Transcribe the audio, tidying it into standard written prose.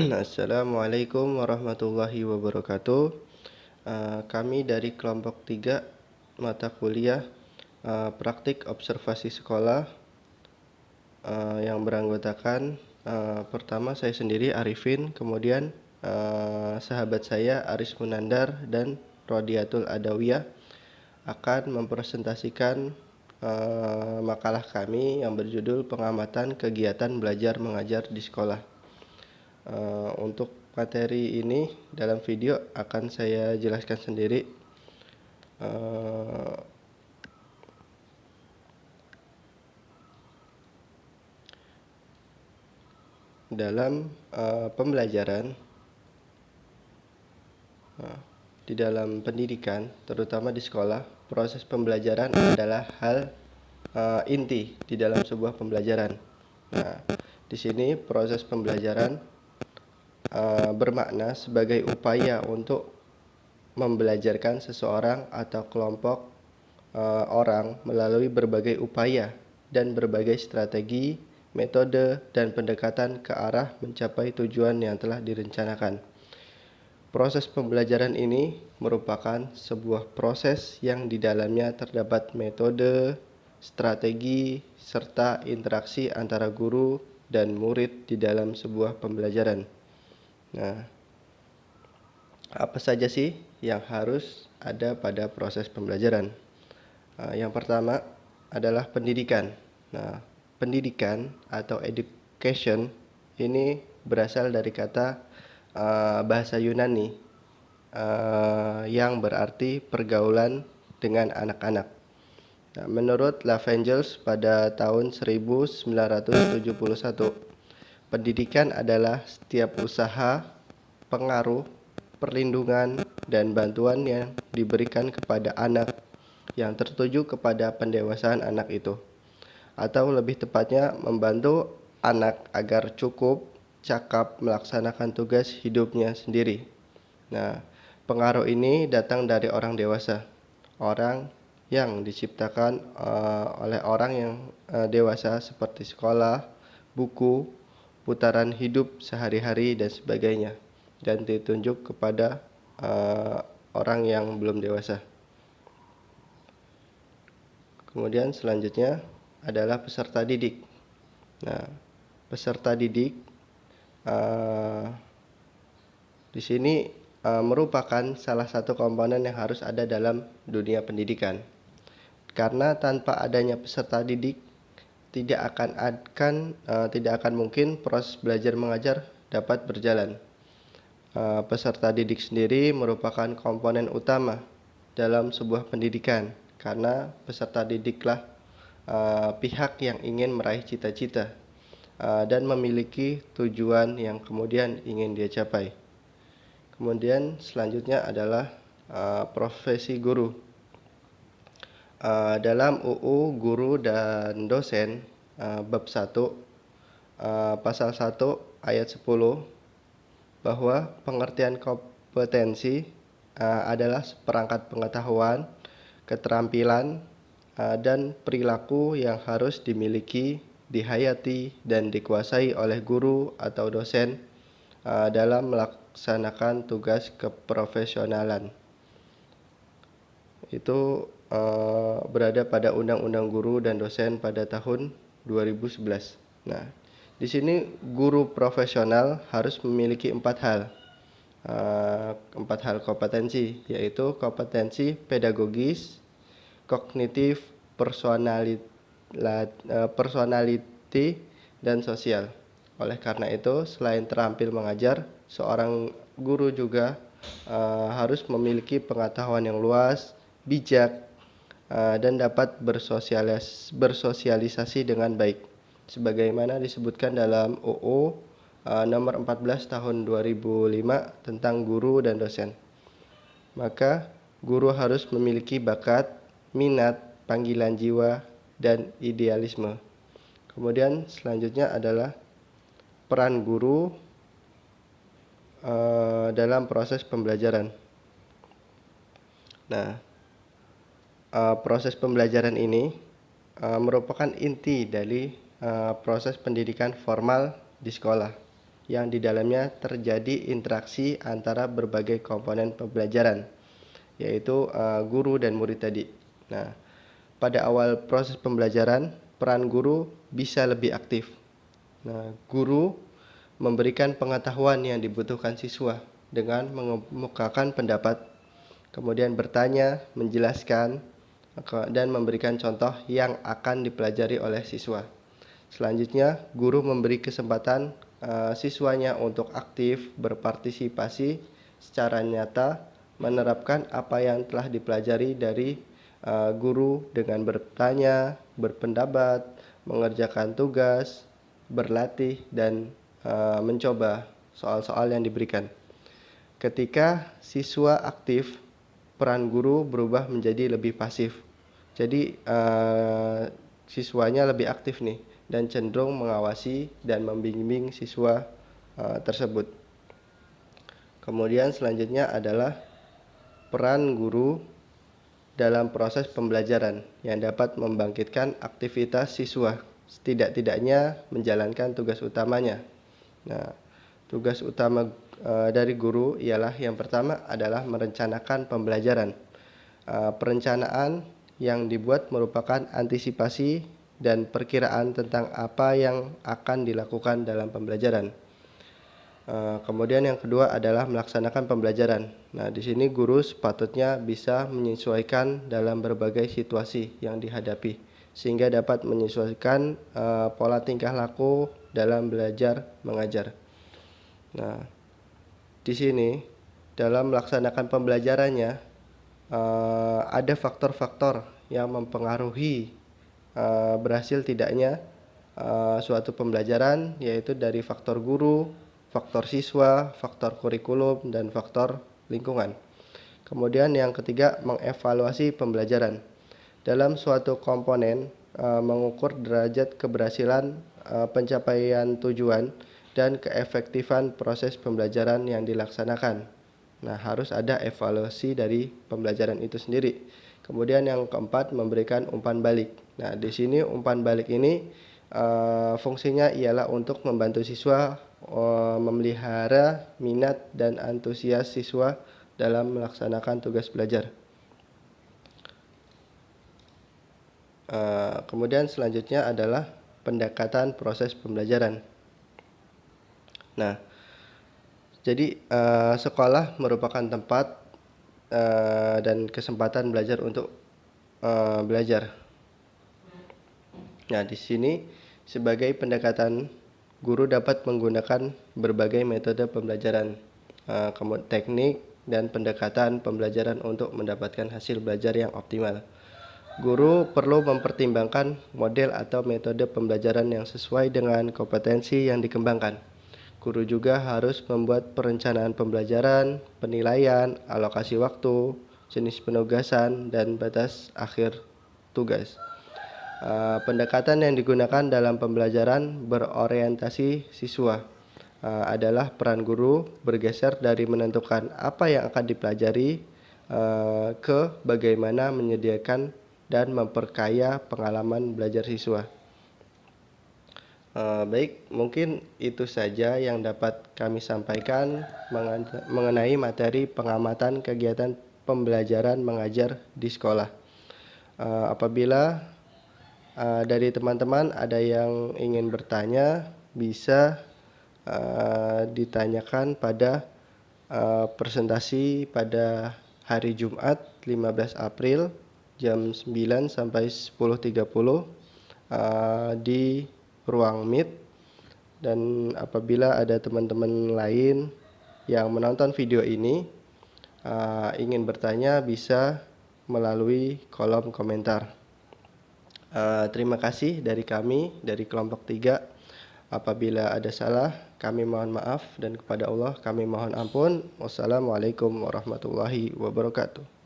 Assalamualaikum warahmatullahi wabarakatuh. Kami dari kelompok 3 mata kuliah praktik observasi sekolah yang beranggotakan pertama saya sendiri Arifin, kemudian sahabat saya Aris Munandar dan Rodiatul Adawiyah akan mempresentasikan makalah kami yang berjudul pengamatan kegiatan belajar mengajar di sekolah. Untuk materi ini dalam video akan saya jelaskan sendiri. Dalam pembelajaran di dalam pendidikan, terutama di sekolah, proses pembelajaran adalah hal inti di dalam sebuah pembelajaran. Nah, di sini proses pembelajaran bermakna sebagai upaya untuk membelajarkan seseorang atau kelompok orang melalui berbagai upaya dan berbagai strategi, metode, dan pendekatan ke arah mencapai tujuan yang telah direncanakan. Proses pembelajaran ini merupakan sebuah proses yang di dalamnya terdapat metode, strategi, serta interaksi antara guru dan murid di dalam sebuah pembelajaran. Nah, apa saja sih yang harus ada pada proses pembelajaran? Yang pertama adalah pendidikan. Nah, pendidikan atau education ini berasal dari kata bahasa Yunani yang berarti pergaulan dengan anak-anak. Nah, menurut Lavengels pada tahun 1971, pendidikan adalah setiap usaha, pengaruh, perlindungan, dan bantuan yang diberikan kepada anak yang tertuju kepada pendewasaan anak itu, atau lebih tepatnya membantu anak agar cukup cakap melaksanakan tugas hidupnya sendiri. Nah, pengaruh ini datang dari orang dewasa, orang yang diciptakan oleh orang yang dewasa seperti sekolah, buku, putaran hidup sehari-hari dan sebagainya, dan ditunjuk kepada orang yang belum dewasa. Kemudian selanjutnya adalah peserta didik. Nah, peserta didik di sini merupakan salah satu komponen yang harus ada dalam dunia pendidikan. Karena tanpa adanya peserta didik tidak akan mungkin proses belajar mengajar dapat berjalan. Peserta didik sendiri merupakan komponen utama dalam sebuah pendidikan, karena peserta didiklah pihak yang ingin meraih cita-cita dan memiliki tujuan yang kemudian ingin dia capai. Kemudian selanjutnya adalah profesi guru. Dalam UU Guru dan Dosen bab 1 pasal 1 ayat 10 bahwa pengertian kompetensi adalah seperangkat pengetahuan, keterampilan, dan perilaku yang harus dimiliki, dihayati, dan dikuasai oleh guru atau dosen dalam melaksanakan tugas keprofesionalan. Itu berada pada Undang-Undang Guru dan Dosen pada tahun 2011. Nah, di sini guru profesional harus memiliki 4 hal kompetensi, yaitu kompetensi pedagogis, kognitif, personality, dan sosial. Oleh karena itu, selain terampil mengajar, seorang guru juga harus memiliki pengetahuan yang luas, bijak, dan dapat bersosialisasi dengan baik, sebagaimana disebutkan dalam UU nomor 14 tahun 2005 tentang guru dan dosen. Maka guru harus memiliki bakat, minat, panggilan jiwa, dan idealisme. Kemudian selanjutnya adalah peran guru dalam proses pembelajaran. Nah, proses pembelajaran ini merupakan inti dari proses pendidikan formal di sekolah, yang di dalamnya terjadi interaksi antara berbagai komponen pembelajaran, yaitu guru dan murid tadi. Nah, pada awal proses pembelajaran, peran guru bisa lebih aktif. Nah, guru memberikan pengetahuan yang dibutuhkan siswa dengan mengemukakan pendapat, kemudian bertanya, menjelaskan, dan memberikan contoh yang akan dipelajari oleh siswa. Selanjutnya, guru memberi kesempatan siswanya untuk aktif berpartisipasi secara nyata, menerapkan apa yang telah dipelajari dari guru dengan bertanya, berpendapat, mengerjakan tugas, berlatih, dan mencoba soal-soal yang diberikan. Ketika siswa aktif, peran guru berubah menjadi lebih pasif. Jadi siswanya lebih aktif nih dan cenderung mengawasi dan membimbing siswa tersebut. Kemudian selanjutnya adalah peran guru dalam proses pembelajaran yang dapat membangkitkan aktivitas siswa, setidak-tidaknya menjalankan tugas utamanya. Nah, tugas utama dari guru ialah yang pertama adalah merencanakan pembelajaran. Perencanaan yang dibuat merupakan antisipasi dan perkiraan tentang apa yang akan dilakukan dalam pembelajaran. Kemudian yang kedua adalah melaksanakan pembelajaran. Nah, di sini guru sepatutnya bisa menyesuaikan dalam berbagai situasi yang dihadapi, sehingga dapat menyesuaikan pola tingkah laku dalam belajar mengajar. Nah, di sini dalam melaksanakan pembelajarannya ada faktor-faktor yang mempengaruhi berhasil tidaknya suatu pembelajaran, yaitu dari faktor guru, faktor siswa, faktor kurikulum, dan faktor lingkungan. Kemudian yang ketiga, mengevaluasi pembelajaran. Dalam suatu komponen mengukur derajat keberhasilan pencapaian tujuan dan keefektifan proses pembelajaran yang dilaksanakan. Nah, harus ada evaluasi dari pembelajaran itu sendiri. Kemudian yang keempat, memberikan umpan balik. Nah, di sini umpan balik ini fungsinya ialah untuk membantu siswa memelihara minat dan antusias siswa dalam melaksanakan tugas belajar. Kemudian selanjutnya adalah pendekatan proses pembelajaran. Nah, jadi sekolah merupakan tempat dan kesempatan belajar untuk belajar. Nah, di sini sebagai pendekatan, guru dapat menggunakan berbagai metode pembelajaran, teknik dan pendekatan pembelajaran untuk mendapatkan hasil belajar yang optimal. Guru perlu mempertimbangkan model atau metode pembelajaran yang sesuai dengan kompetensi yang dikembangkan. Guru juga harus membuat perencanaan pembelajaran, penilaian, alokasi waktu, jenis penugasan, dan batas akhir tugas. Pendekatan yang digunakan dalam pembelajaran berorientasi siswa adalah peran guru bergeser dari menentukan apa yang akan dipelajari ke bagaimana menyediakan dan memperkaya pengalaman belajar siswa. Baik, mungkin itu saja yang dapat kami sampaikan mengenai materi pengamatan kegiatan pembelajaran mengajar di sekolah. Apabila dari teman-teman ada yang ingin bertanya, bisa ditanyakan pada presentasi pada hari Jumat 15 April jam 9 sampai 10.30 di ruang Meet. Dan apabila ada teman-teman lain yang menonton video ini ingin bertanya, bisa melalui kolom komentar. Terima kasih dari kami, dari kelompok 3. Apabila ada salah, kami mohon maaf, dan kepada Allah kami mohon ampun. Wassalamualaikum warahmatullahi wabarakatuh.